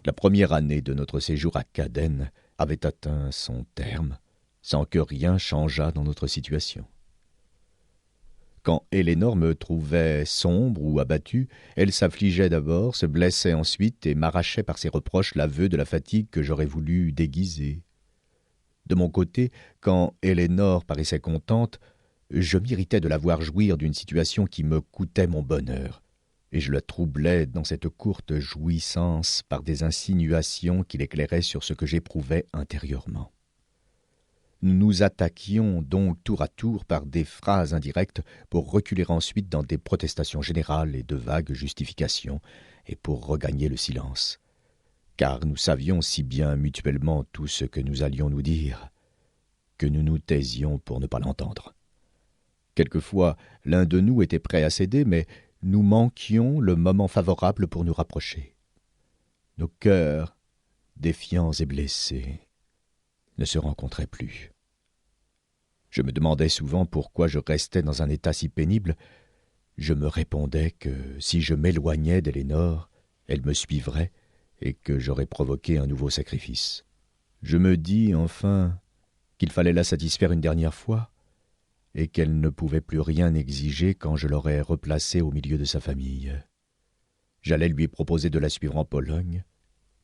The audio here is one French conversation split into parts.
La première année de notre séjour à Cadène avait atteint son terme, sans que rien changeât dans notre situation. Quand Élénore me trouvait sombre ou abattu, elle s'affligeait d'abord, se blessait ensuite et m'arrachait par ses reproches l'aveu de la fatigue que j'aurais voulu déguiser. De mon côté, quand Élénore paraissait contente, je m'irritais de la voir jouir d'une situation qui me coûtait mon bonheur, et je la troublais dans cette courte jouissance par des insinuations qui l'éclairaient sur ce que j'éprouvais intérieurement. Nous nous attaquions donc tour à tour par des phrases indirectes pour reculer ensuite dans des protestations générales et de vagues justifications, et pour regagner le silence. Car nous savions si bien mutuellement tout ce que nous allions nous dire, que nous nous taisions pour ne pas l'entendre. Quelquefois, l'un de nous était prêt à céder, mais nous manquions le moment favorable pour nous rapprocher. Nos cœurs, défiants et blessés, ne se rencontraient plus. Je me demandais souvent pourquoi je restais dans un état si pénible. Je me répondais que si je m'éloignais d'Élénore, elle me suivrait et que j'aurais provoqué un nouveau sacrifice. Je me dis enfin qu'il fallait la satisfaire une dernière fois et qu'elle ne pouvait plus rien exiger quand je l'aurais replacée au milieu de sa famille. J'allais lui proposer de la suivre en Pologne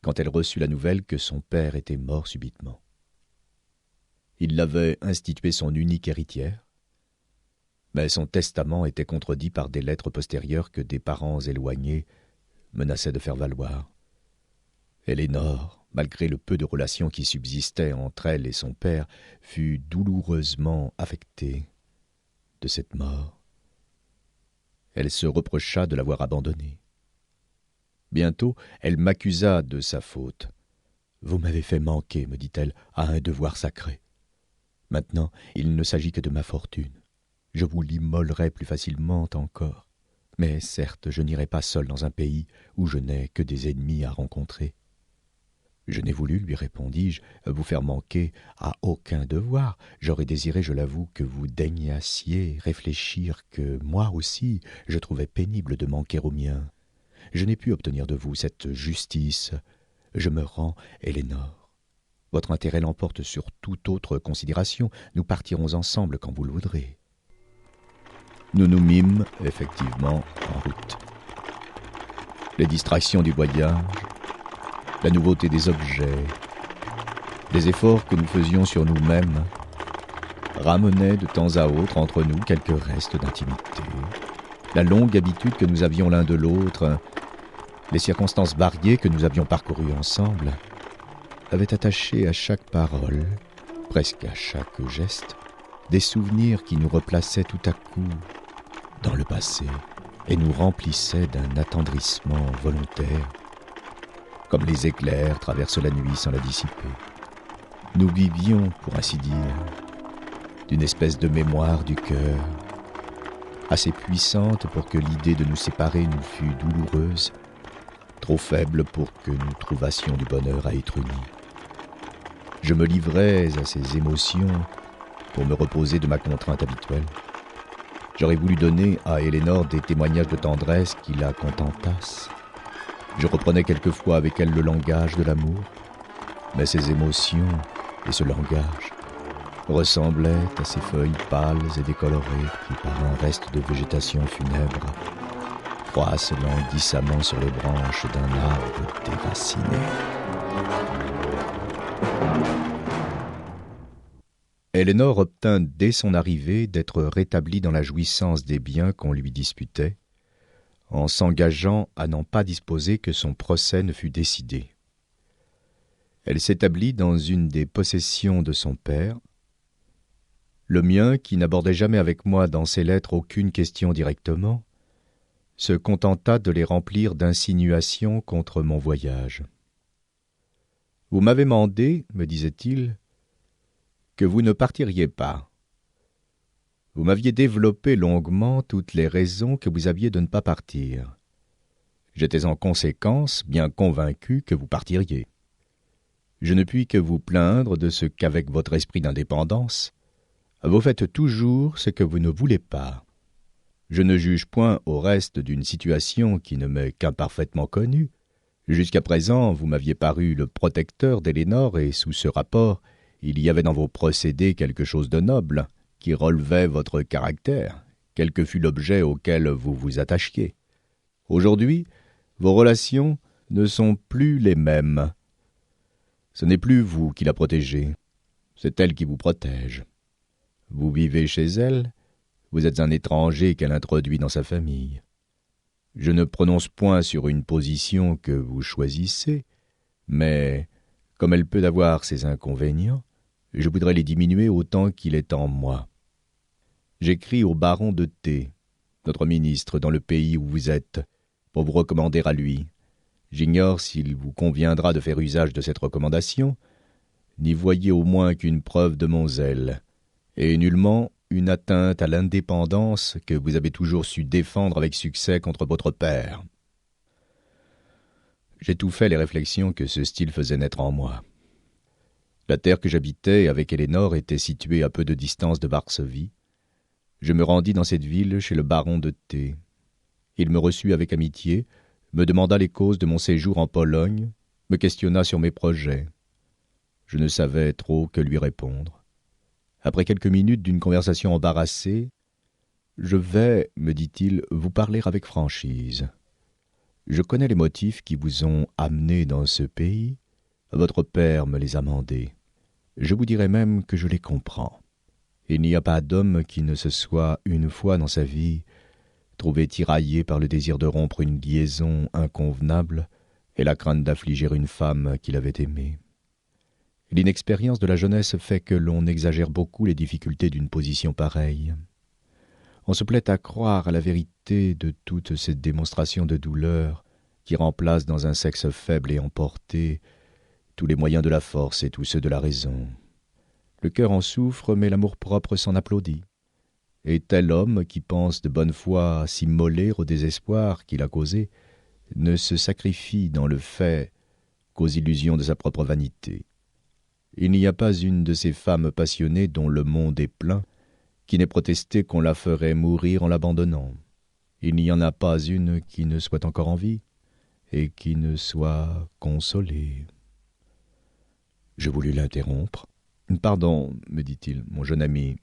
quand elle reçut la nouvelle que son père était mort subitement. Il l'avait instituée son unique héritière, mais son testament était contredit par des lettres postérieures que des parents éloignés menaçaient de faire valoir. Élénore, malgré le peu de relations qui subsistaient entre elle et son père, fut douloureusement affectée de cette mort. Elle se reprocha de l'avoir abandonnée. Bientôt, elle m'accusa de sa faute. « Vous m'avez fait manquer, me dit-elle, à un devoir sacré. Maintenant, il ne s'agit que de ma fortune. Je vous l'immolerai plus facilement encore. Mais certes, je n'irai pas seul dans un pays où je n'ai que des ennemis à rencontrer. » Je n'ai voulu, lui répondis-je, vous faire manquer à aucun devoir. J'aurais désiré, je l'avoue, que vous daignassiez réfléchir que moi aussi, je trouvais pénible de manquer au mien. Je n'ai pu obtenir de vous cette justice. Je me rends, Élénore. Votre intérêt l'emporte sur toute autre considération. Nous partirons ensemble quand vous le voudrez. Nous nous mîmes effectivement en route. Les distractions du voyage, la nouveauté des objets, les efforts que nous faisions sur nous-mêmes ramenaient de temps à autre entre nous quelques restes d'intimité. La longue habitude que nous avions l'un de l'autre, les circonstances variées que nous avions parcourues ensemble, avaient attaché à chaque parole, presque à chaque geste, des souvenirs qui nous replaçaient tout à coup dans le passé et nous remplissaient d'un attendrissement volontaire, comme les éclairs traversent la nuit sans la dissiper. Nous vivions, pour ainsi dire, d'une espèce de mémoire du cœur, assez puissante pour que l'idée de nous séparer nous fût douloureuse, trop faible pour que nous trouvassions du bonheur à être unis. Je me livrais à ces émotions pour me reposer de ma contrainte habituelle. J'aurais voulu donner à Élénore des témoignages de tendresse qui la contentassent. Je reprenais quelquefois avec elle le langage de l'amour, mais ces émotions et ce langage ressemblaient à ces feuilles pâles et décolorées qui, par un reste de végétation funèbre, croissent languissamment sur les branches d'un arbre déraciné. Élénore obtint dès son arrivée d'être rétablie dans la jouissance des biens qu'on lui disputait, en s'engageant à n'en pas disposer que son procès ne fût décidé. Elle s'établit dans une des possessions de son père. Le mien, qui n'abordait jamais avec moi dans ses lettres aucune question directement, se contenta de les remplir d'insinuations contre mon voyage. « Vous m'avez mandé, me disait-il, que vous ne partiriez pas. Vous m'aviez développé longuement toutes les raisons que vous aviez de ne pas partir. J'étais en conséquence bien convaincu que vous partiriez. Je ne puis que vous plaindre de ce qu'avec votre esprit d'indépendance, vous faites toujours ce que vous ne voulez pas. Je ne juge point au reste d'une situation qui ne m'est qu'imparfaitement connue, Jusqu'à présent, vous m'aviez paru le protecteur d'Élénore, et sous ce rapport, il y avait dans vos procédés quelque chose de noble, qui relevait votre caractère, quel que fût l'objet auquel vous vous attachiez. Aujourd'hui, vos relations ne sont plus les mêmes. Ce n'est plus vous qui la protégez, c'est elle qui vous protège. Vous vivez chez elle, vous êtes un étranger qu'elle introduit dans sa famille. Je ne prononce point sur une position que vous choisissez, mais, comme elle peut avoir ses inconvénients, je voudrais les diminuer autant qu'il est en moi. J'écris au baron de T, notre ministre dans le pays où vous êtes, pour vous recommander à lui. J'ignore s'il vous conviendra de faire usage de cette recommandation. N'y voyez au moins qu'une preuve de mon zèle, et nullement une atteinte à l'indépendance que vous avez toujours su défendre avec succès contre votre père. J'étouffai les réflexions que ce style faisait naître en moi. La terre que j'habitais avec Élénore était située à peu de distance de Varsovie. Je me rendis dans cette ville chez le baron de T. Il me reçut avec amitié, me demanda les causes de mon séjour en Pologne, me questionna sur mes projets. Je ne savais trop que lui répondre. Après quelques minutes d'une conversation embarrassée, « Je vais, me dit-il, vous parler avec franchise. Je connais les motifs qui vous ont amené dans ce pays. Votre père me les a mandés. Je vous dirais même que je les comprends. Il n'y a pas d'homme qui ne se soit, une fois dans sa vie, trouvé tiraillé par le désir de rompre une liaison inconvenable et la crainte d'affliger une femme qu'il avait aimée. L'inexpérience de la jeunesse fait que l'on exagère beaucoup les difficultés d'une position pareille. On se plaît à croire à la vérité de toutes ces démonstrations de douleur qui remplacent dans un sexe faible et emporté tous les moyens de la force et tous ceux de la raison. Le cœur en souffre, mais l'amour-propre s'en applaudit. Et tel homme qui pense de bonne foi s'immoler au désespoir qu'il a causé ne se sacrifie dans le fait qu'aux illusions de sa propre vanité. Il n'y a pas une de ces femmes passionnées dont le monde est plein qui n'ait protesté qu'on la ferait mourir en l'abandonnant. Il n'y en a pas une qui ne soit encore en vie et qui ne soit consolée. Je voulus l'interrompre. « Pardon, me dit-il, mon jeune ami,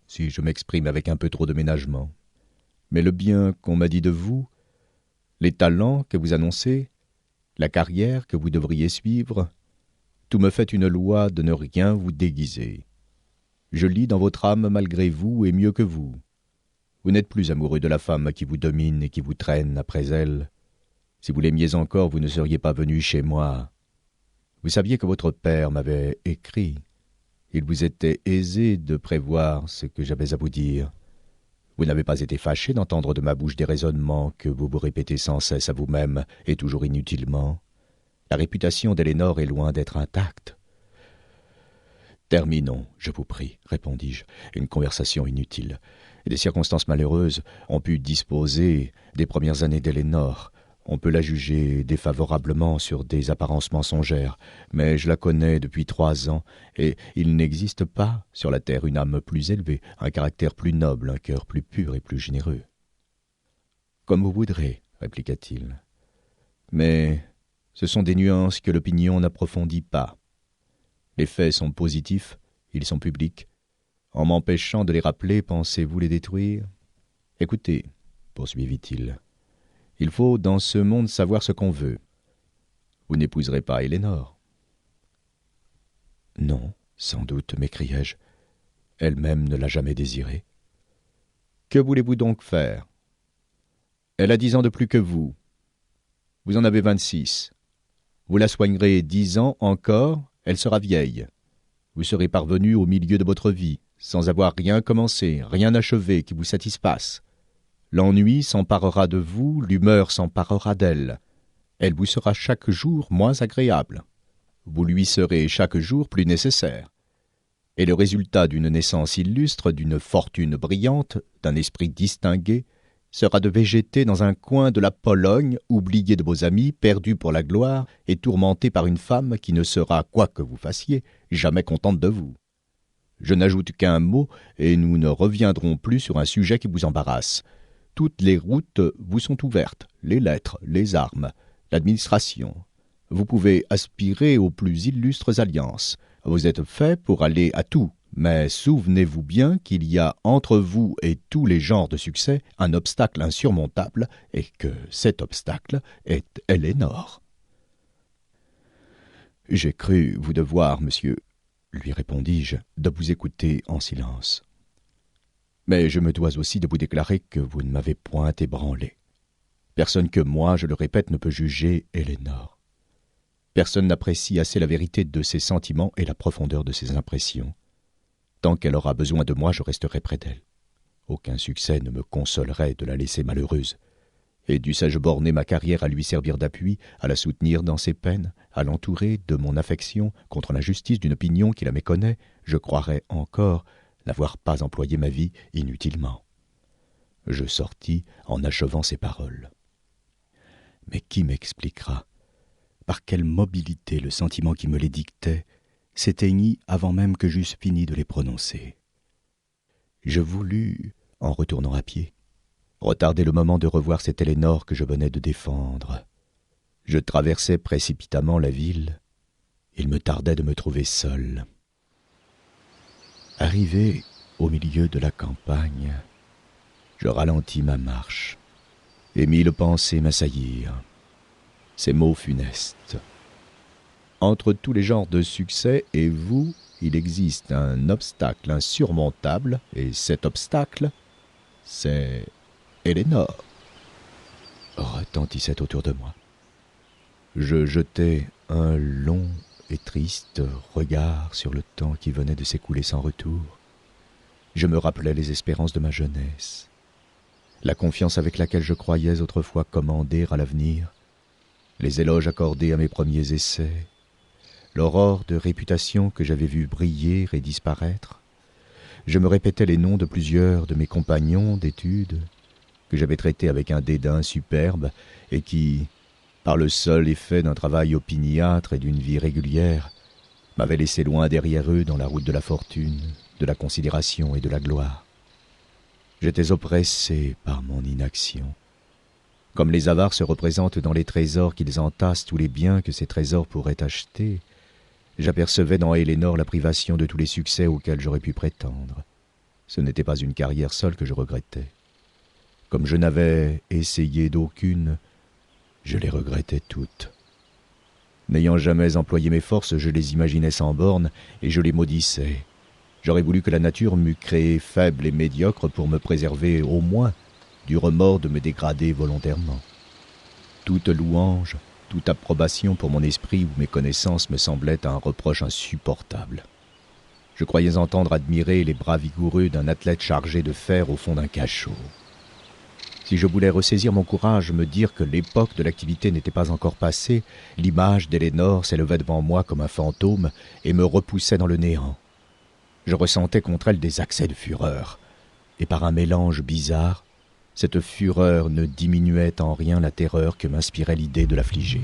si je m'exprime avec un peu trop de ménagement. Mais le bien qu'on m'a dit de vous, les talents que vous annoncez, la carrière que vous devriez suivre, tout me fait une loi de ne rien vous déguiser. Je lis dans votre âme malgré vous et mieux que vous. Vous n'êtes plus amoureux de la femme qui vous domine et qui vous traîne après elle. Si vous l'aimiez encore, vous ne seriez pas venu chez moi. Vous saviez que votre père m'avait écrit. Il vous était aisé de prévoir ce que j'avais à vous dire. Vous n'avez pas été fâché d'entendre de ma bouche des raisonnements que vous vous répétez sans cesse à vous-même et toujours inutilement. La réputation d'Élénore est loin d'être intacte. « Terminons, je vous prie, répondis-je, une conversation inutile. Des circonstances malheureuses ont pu disposer des premières années d'Élénore. On peut la juger défavorablement sur des apparences mensongères, mais je la connais depuis 3 ans, et il n'existe pas sur la terre une âme plus élevée, un caractère plus noble, un cœur plus pur et plus généreux. »« Comme vous voudrez, répliqua-t-il. Mais ce sont des nuances que l'opinion n'approfondit pas. Les faits sont positifs, ils sont publics. En m'empêchant de les rappeler, pensez-vous les détruire? Écoutez, poursuivit-il, il faut dans ce monde savoir ce qu'on veut. Vous n'épouserez pas Élénore. Non, sans doute, m'écriai-je. Elle-même ne l'a jamais désiré. Que voulez-vous donc faire? Elle a 10 ans de plus que vous. Vous en avez 26. Vous la soignerez 10 ans encore, elle sera vieille. Vous serez parvenu au milieu de votre vie, sans avoir rien commencé, rien achevé qui vous satisfasse. L'ennui s'emparera de vous, l'humeur s'emparera d'elle. Elle vous sera chaque jour moins agréable. Vous lui serez chaque jour plus nécessaire. Et le résultat d'une naissance illustre, d'une fortune brillante, d'un esprit distingué, sera de végéter dans un coin de la Pologne, oublié de vos amis, perdu pour la gloire et tourmenté par une femme qui ne sera, quoi que vous fassiez, jamais contente de vous. Je n'ajoute qu'un mot et nous ne reviendrons plus sur un sujet qui vous embarrasse. Toutes les routes vous sont ouvertes, les lettres, les armes. l'administration. Vous pouvez aspirer aux plus illustres alliances. Vous êtes fait pour aller à tout. Mais souvenez-vous bien qu'il y a entre vous et tous les genres de succès un obstacle insurmontable, et que cet obstacle est Ellénore. « J'ai cru vous devoir, monsieur, lui répondis-je, de vous écouter en silence. Mais je me dois aussi de vous déclarer que vous ne m'avez point ébranlé. Personne que moi, je le répète, ne peut juger Ellénore. Personne n'apprécie assez la vérité de ses sentiments et la profondeur de ses impressions. Tant qu'elle aura besoin de moi, je resterai près d'elle. Aucun succès ne me consolerait de la laisser malheureuse. Et dussé-je borner ma carrière à lui servir d'appui, à la soutenir dans ses peines, à l'entourer de mon affection contre l'injustice d'une opinion qui la méconnaît, je croirais encore n'avoir pas employé ma vie inutilement. Je sortis en achevant ces paroles. Mais qui m'expliquera par quelle mobilité le sentiment qui me les dictait s'éteignit avant même que j'eusse fini de les prononcer. Je voulus, en retournant à pied, retarder le moment de revoir cette Ellénore que je venais de défendre. Je traversai précipitamment la ville. Il me tardait de me trouver seul. Arrivé au milieu de la campagne, je ralentis ma marche et mille pensées m'assaillirent. Ces mots funestes. Entre tous les genres de succès et vous, il existe un obstacle insurmontable, et cet obstacle, c'est Ellénore. Retentissait autour de moi. Je jetai un long et triste regard sur le temps qui venait de s'écouler sans retour. Je me rappelais les espérances de ma jeunesse, la confiance avec laquelle je croyais autrefois commander à l'avenir, les éloges accordés à mes premiers essais, l'aurore de réputation que j'avais vue briller et disparaître. Je me répétais les noms de plusieurs de mes compagnons d'études, que j'avais traités avec un dédain superbe et qui, par le seul effet d'un travail opiniâtre et d'une vie régulière, m'avaient laissé loin derrière eux dans la route de la fortune, de la considération et de la gloire. J'étais oppressé par mon inaction. Comme les avares se représentent dans les trésors qu'ils entassent tous les biens que ces trésors pourraient acheter, j'apercevais dans Ellénore la privation de tous les succès auxquels j'aurais pu prétendre. Ce n'était pas une carrière seule que je regrettais. Comme je n'avais essayé d'aucune, je les regrettais toutes. N'ayant jamais employé mes forces, je les imaginais sans bornes et je les maudissais. J'aurais voulu que la nature m'eût créé faible et médiocre pour me préserver au moins du remords de me dégrader volontairement. Toute louange, toute approbation pour mon esprit ou mes connaissances me semblait un reproche insupportable. Je croyais entendre admirer les bras vigoureux d'un athlète chargé de fer au fond d'un cachot. Si je voulais ressaisir mon courage, me dire que l'époque de l'activité n'était pas encore passée, l'image d'Ellénore s'élevait devant moi comme un fantôme et me repoussait dans le néant. Je ressentais contre elle des accès de fureur, et par un mélange bizarre, cette fureur ne diminuait en rien la terreur que m'inspirait l'idée de l'affliger.